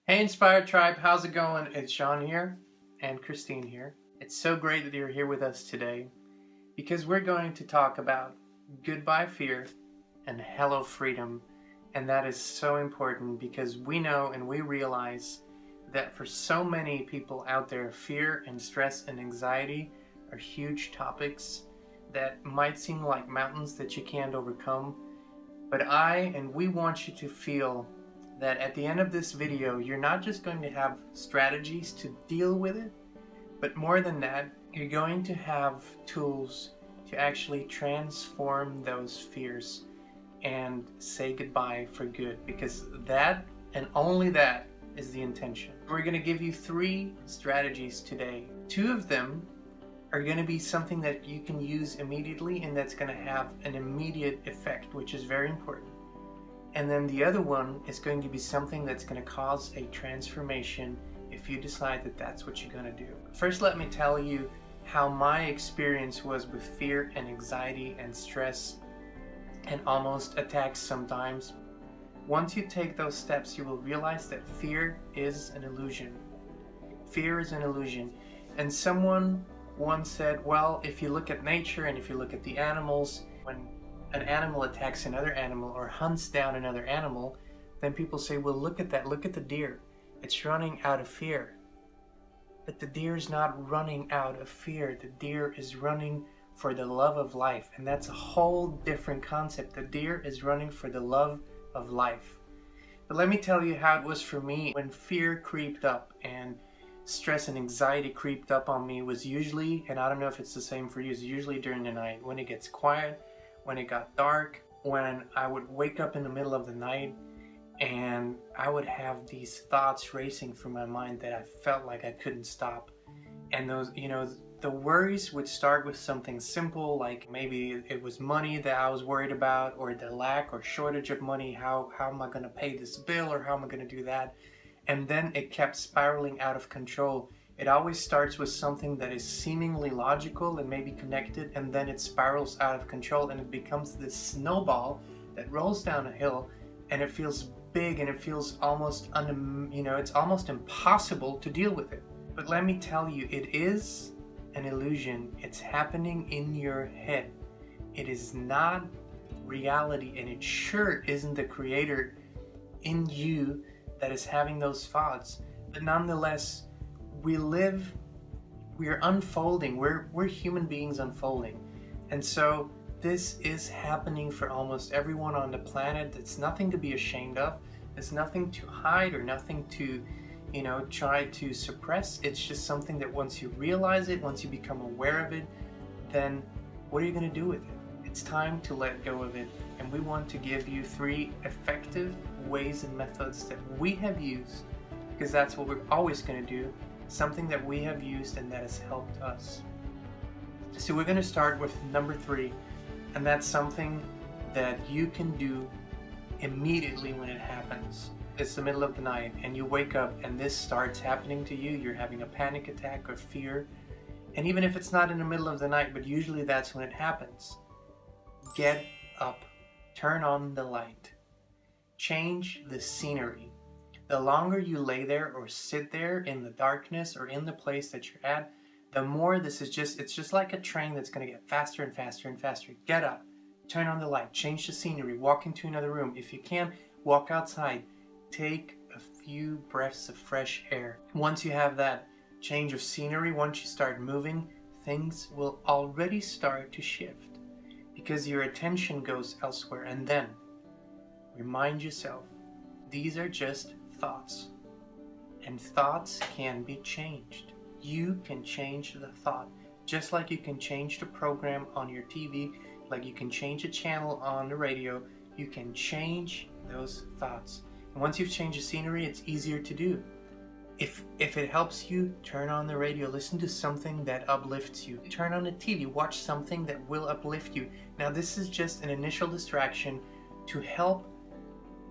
Hey Inspired Tribe, how's it going? It's Sean here and Christine here. It's so great that you're here with us today because we're going to talk about goodbye fear and hello freedom. And that is so important because we know and we realize that for so many people out there, fear and stress and anxiety are huge topics that might seem like mountains that you can't overcome. But we want you to feel that at the end of this video, you're not just going to have strategies to deal with it, but more than that, you're going to have tools to actually transform those fears and say goodbye for good, because that and only that is the intention. We're going to give you 3 strategies today. 2 of them are going to be something that you can use immediately and that's going to have an immediate effect, which is very important. And then the other one is going to be something that's going to cause a transformation if you decide that that's what you're going to do. First, let me tell you how my experience was with fear and anxiety and stress and almost attacks sometimes. Once you take those steps, you will realize that fear is an illusion. Fear is an illusion. And someone once said, well, if you look at nature and if you look at the animals, when an animal attacks another animal or hunts down another animal, then people say, well, look at that, look at the deer. It's running out of fear. But the deer is not running out of fear. The deer is running for the love of life. And that's a whole different concept. The deer is running for the love of life. But let me tell you how it was for me when fear creeped up and stress and anxiety creeped up on me. Was usually, and I don't know if it's the same for you, is usually during the night when it gets quiet, when it got dark, when I would wake up in the middle of the night and I would have these thoughts racing through my mind that I felt like I couldn't stop. And those, the worries would start with something simple, like maybe it was money that I was worried about, or the lack or shortage of money. How am I going to pay this bill, or how am I going to do that? And then it kept spiraling out of control. It always starts with something that is seemingly logical and maybe connected, and then it spirals out of control and it becomes this snowball that rolls down a hill, and it feels big and it feels almost, it's almost impossible to deal with it. But let me tell you, it is an illusion. It's happening in your head. It is not reality, and it sure isn't the creator in you that is having those thoughts. But nonetheless, we are unfolding. We're human beings unfolding. And so this is happening for almost everyone on the planet. It's nothing to be ashamed of. It's nothing to hide or nothing to, try to suppress. It's just something that once you realize it, once you become aware of it, then what are you going to do with it? It's time to let go of it. And we want to give you 3 effective ways and methods that we have used, because that's what we're always going to do. Something that we have used and that has helped us. So we're going to start with number 3, and that's something that you can do immediately when it happens. It's the middle of the night and you wake up and this starts happening to you. You're having a panic attack or fear. And even if it's not in the middle of the night, but usually that's when it happens. Get up, turn on the light, change the scenery. The longer you lay there or sit there in the darkness or in the place that you're at, the more it's just like a train that's going to get faster and faster and faster. Get up, turn on the light, change the scenery, walk into another room. If you can, walk outside, take a few breaths of fresh air. Once you have that change of scenery, once you start moving, things will already start to shift because your attention goes elsewhere. And then remind yourself, these are just thoughts, and thoughts can be changed. You can change the thought, just like you can change the program on your TV, like you can change a channel on the radio. You can change those thoughts. And once you've changed the scenery, it's easier to do. If it helps you, turn on the radio, listen to something that uplifts you. Turn on the TV, watch something that will uplift you. Now this is just an initial distraction to help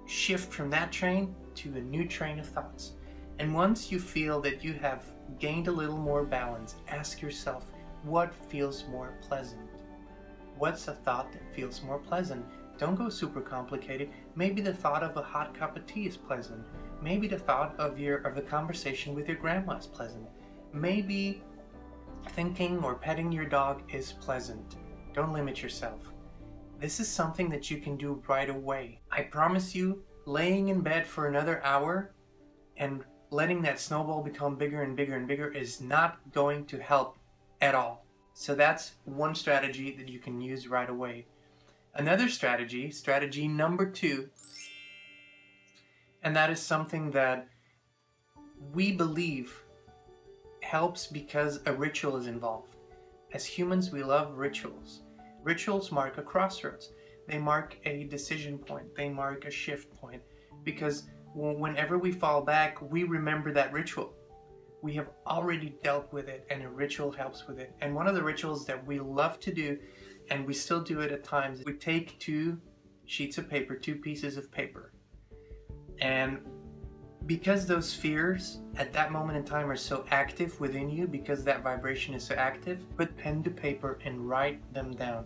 shift from that train to a new train of thoughts. And once you feel that you have gained a little more balance, ask yourself, what feels more pleasant? What's a thought that feels more pleasant? Don't go super complicated. Maybe the thought of a hot cup of tea is pleasant. Maybe the thought of the conversation with your grandma is pleasant. Maybe thinking or petting your dog is pleasant. Don't limit yourself. This is something that you can do right away. I promise you, laying in bed for another hour and letting that snowball become bigger and bigger and bigger is not going to help at all. So that's one strategy that you can use right away. Another strategy number 2, and that is something that we believe helps because a ritual is involved. As humans, we love rituals. Rituals mark a crossroads. They mark a decision point. They mark a shift point. Because whenever we fall back, we remember that ritual. We have already dealt with it, and a ritual helps with it. And one of the rituals that we love to do, and we still do it at times, we take 2 sheets of paper, 2 pieces of paper. And because those fears at that moment in time are so active within you, because that vibration is so active, put pen to paper and write them down.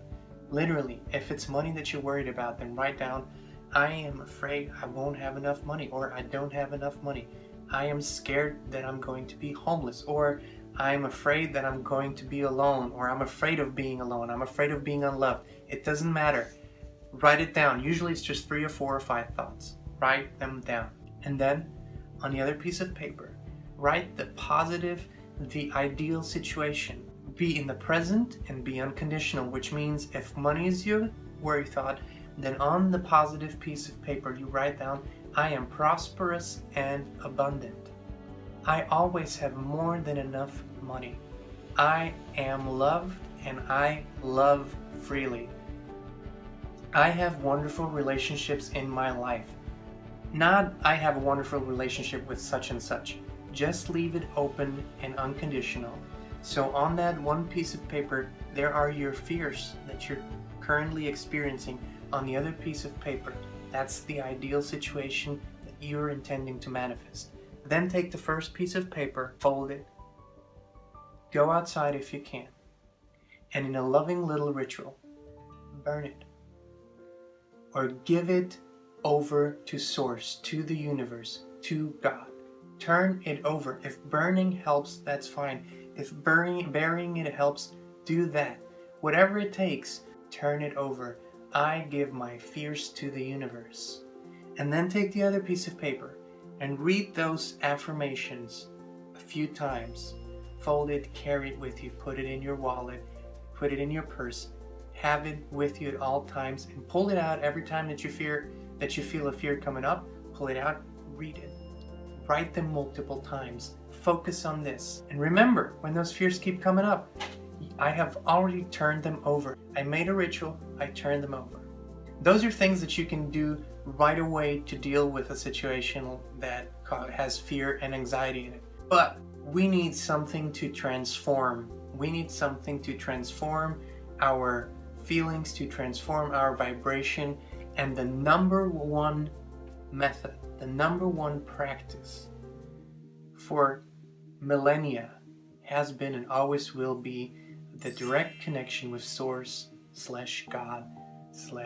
Literally, if it's money that you're worried about, then write down, I am afraid I won't have enough money, or I don't have enough money. I am scared that I'm going to be homeless, or I'm afraid that I'm going to be alone, or I'm afraid of being alone, I'm afraid of being unloved. It doesn't matter. Write it down. Usually it's just 3 or 4 or 5 thoughts. Write them down. And then on the other piece of paper, write the positive, the ideal situation. Be in the present and be unconditional, which means if money is your worry thought, then on the positive piece of paper you write down, I am prosperous and abundant. I always have more than enough money. I am loved and I love freely. I have wonderful relationships in my life. Not I have a wonderful relationship with such and such. Just leave it open and unconditional. So on that one piece of paper, there are your fears that you're currently experiencing. On the other piece of paper, that's the ideal situation that you're intending to manifest. Then take the first piece of paper, fold it, go outside if you can, and in a loving little ritual, burn it. Or give it over to Source, to the universe, to God. Turn it over. If burning helps, that's fine. If burying it helps, do that. Whatever it takes, turn it over. I give my fears to the universe. And then take the other piece of paper and read those affirmations a few times. Fold it, carry it with you, put it in your wallet, put it in your purse, have it with you at all times, and pull it out every time that you feel a fear coming up. Pull it out, read it. Write them multiple times. Focus on this. And remember, when those fears keep coming up, I have already turned them over. I made a ritual, I turned them over. Those are things that you can do right away to deal with a situation that has fear and anxiety in it. But we need something to transform. We need something to transform our feelings, to transform our vibration. And the number one method, the number one practice for millennia has been and always will be the direct connection with Source / God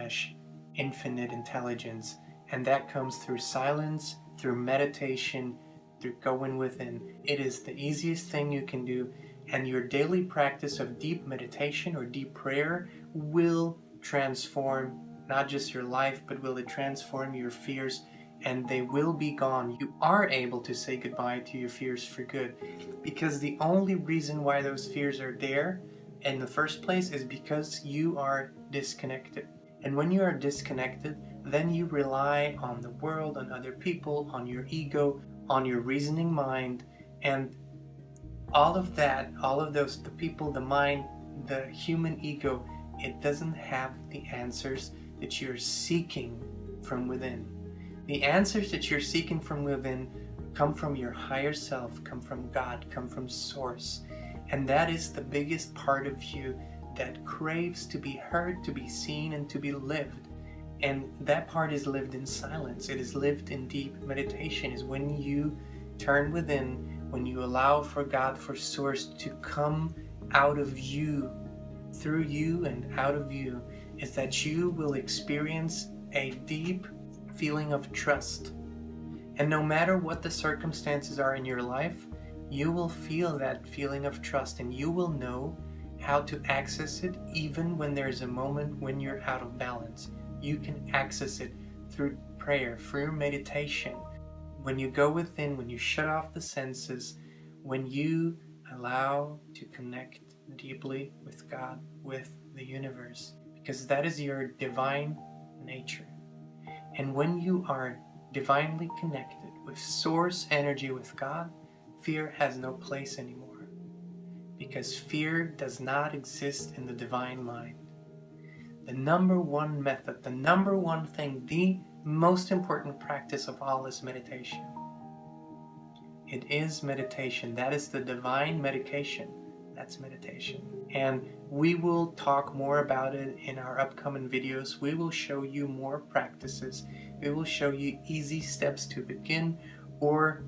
/ infinite intelligence. And that comes through silence, through meditation, through going within. It is the easiest thing you can do, and your daily practice of deep meditation or deep prayer will transform not just your life, but will it transform your fears, and they will be gone. You are able to say goodbye to your fears for good, because the only reason why those fears are there in the first place is because you are disconnected. And when you are disconnected, then you rely on the world, on other people, on your ego, on your reasoning mind, and all of that, all of those, the people, the mind, the human ego, it doesn't have the answers that you're seeking from within. The answers that you're seeking from within come from your higher self, come from God, come from Source. And that is the biggest part of you that craves to be heard, to be seen, and to be lived. And that part is lived in silence. It is lived in deep meditation. Is when you turn within, when you allow for God, for Source to come out of you, through you and out of you, is that you will experience a deep feeling of trust. And no matter what the circumstances are in your life, you will feel that feeling of trust, and you will know how to access it even when there's a moment when you're out of balance. You can access it through prayer, through meditation. When you go within, when you shut off the senses, when you allow to connect deeply with God, with the universe, because that is your divine nature. And when you are divinely connected with source energy, with God, fear has no place anymore, because fear does not exist in the divine mind. The number one method, the number one thing, the most important practice of all is meditation. It is meditation. That is the divine medication. That's meditation. And we will talk more about it in our upcoming videos. We will show you more practices. We will show you easy steps to begin, or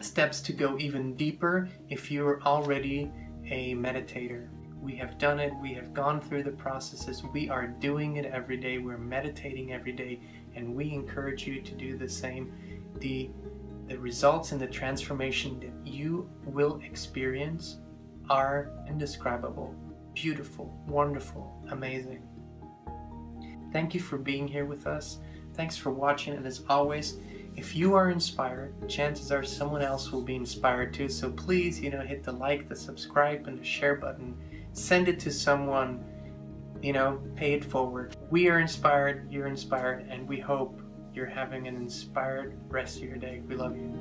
steps to go even deeper if you're already a meditator. We have done it. We have gone through the processes. We are doing it every day. We're meditating every day, and we encourage you to do the same. The results and the transformation that you will experience are indescribable, beautiful, wonderful, amazing. Thank you for being here with us. Thanks for watching, and as always, if you are inspired, chances are someone else will be inspired too. So please, hit the like, the subscribe, and the share button. Send it to someone, pay it forward. We are inspired, you're inspired, and we hope you're having an inspired rest of your day. We love you.